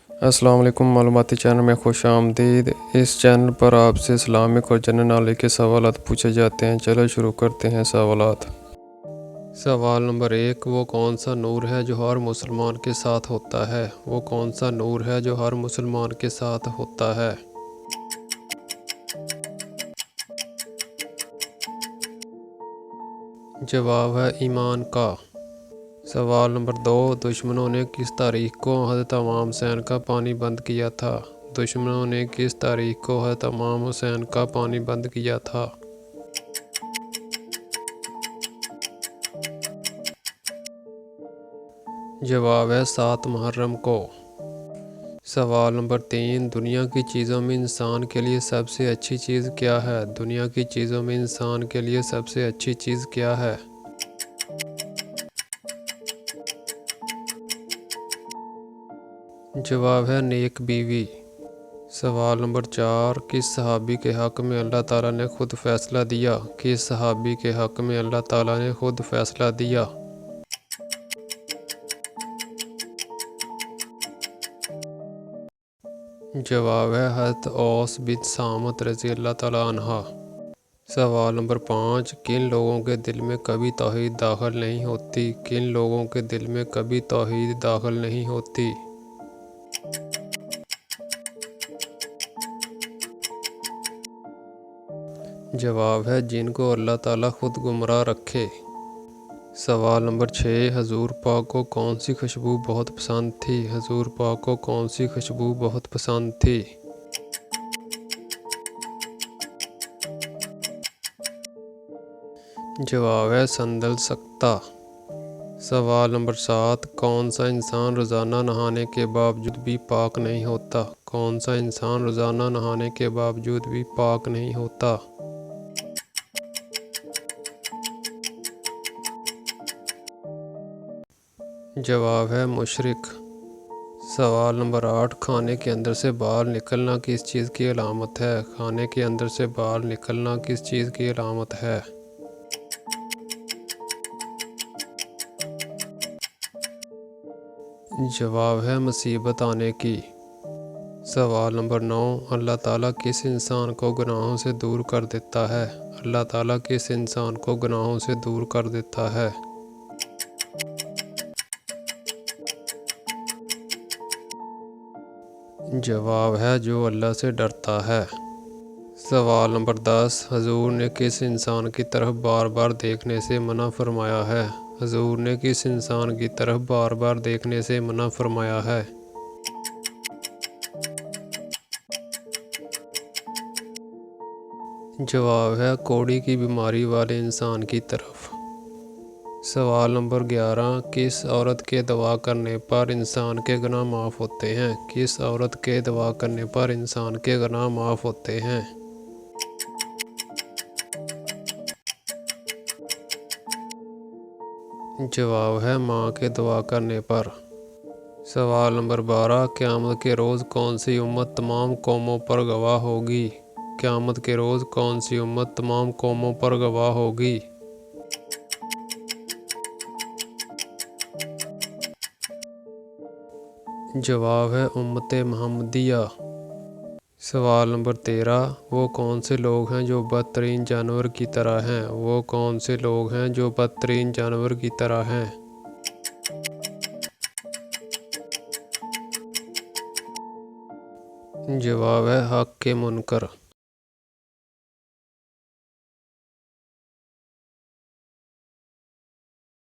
अस्सलाम वालेकुम। मालूमाती चैनल में खुश आमदीद। इस चैनल पर आपसे इस्लामिक और जनरल नॉलेज के सवालात पूछे जाते हैं। चलो शुरू करते हैं सवालात। सवाल नंबर 1, वो कौन सा नूर है जो हर मुसलमान के साथ होता है? वो कौन सा नूर है जो हर मुसलमान के साथ होता है? जवाब है ईमान का। सवाल नंबर 2, दुश्मनों ने किस तारीख को हज़रत इमाम हुसैन का पानी बंद किया था? दुश्मनों ने किस तारीख को हज़रत इमाम हुसैन का पानी बंद किया था? जवाब है 7 मुहर्रम को। सवाल नंबर 3, दुनिया की चीज़ों में इंसान के लिए सबसे अच्छी चीज़ क्या है? दुनिया की चीज़ों में इंसान के लिए सबसे अच्छी चीज़ क्या है? जवाब है नेक बीवी। सवाल नंबर 4, किस सहाबी के हक़ में अल्लाह ताला ने खुद फ़ैसला दिया? किस सहाबी के हक़ में अल्लाह ताला ने खुद फ़ैसला दिया? जवाब है हज़रत औस बिन सामत रज़ी अल्लाह ताला अन्हा। सवाल नंबर 5, किन लोगों के दिल में कभी तौहीद दाखिल नहीं होती? किन लोगों के दिल में कभी तौहीद दाखिल नहीं होती? जवाब है जिनको अल्लाह ताला खुद गुमराह रखे। सवाल नंबर 6, हजूर पाक को कौन सी खुशबू बहुत पसंद थी? हजूर पाक को कौन सी खुशबू बहुत पसंद थी? जवाब है संदल सख्ता। सवाल नंबर 7, कौन सा इंसान रोज़ाना नहाने के बावजूद भी पाक नहीं होता? कौन सा इंसान रोज़ाना नहाने के बावजूद भी पाक नहीं होता? जवाब है मुशरिक। सवाल नंबर 8, खाने के अंदर से बाल निकलना किस चीज़ की अलामत है? खाने के अंदर से बाल निकलना किस चीज़ की अलामत है? जवाब है मुसीबत आने की। सवाल नंबर 9, अल्लाह ताला किस इंसान को गुनाहों से दूर कर देता है? अल्लाह ताला किस इंसान को गुनाहों से दूर कर देता है? जवाब है जो अल्लाह से डरता है। सवाल नंबर 10, हजूर ने किस इंसान की तरफ बार बार देखने से मना फरमाया है? हजूर ने किस इंसान की तरफ बार बार देखने से मना फरमाया है? जवाब है कोड़ी की बीमारी वाले इंसान की तरफ। सवाल नंबर 11, किस औरत के दुआ करने पर इंसान के गुनाह माफ़ होते हैं? किस औरत के दुआ करने पर इंसान के गुनाह माफ़ होते हैं? जवाब है माँ के दुआ करने पर। सवाल नंबर 12, क़यामत के रोज़ कौन सी उम्मत तमाम कौमों पर गवाह होगी? क़यामत के रोज़ कौन सी उम्मत तमाम कौमों पर गवाह होगी? जवाब है उम्मत मुहम्मदिया। सवाल नंबर 13, वो कौन से लोग हैं जो बदतरीन जानवर की तरह हैं? वो कौन से लोग हैं जो बदतरीन जानवर की तरह हैं? जवाब है हक़ के मुनकर।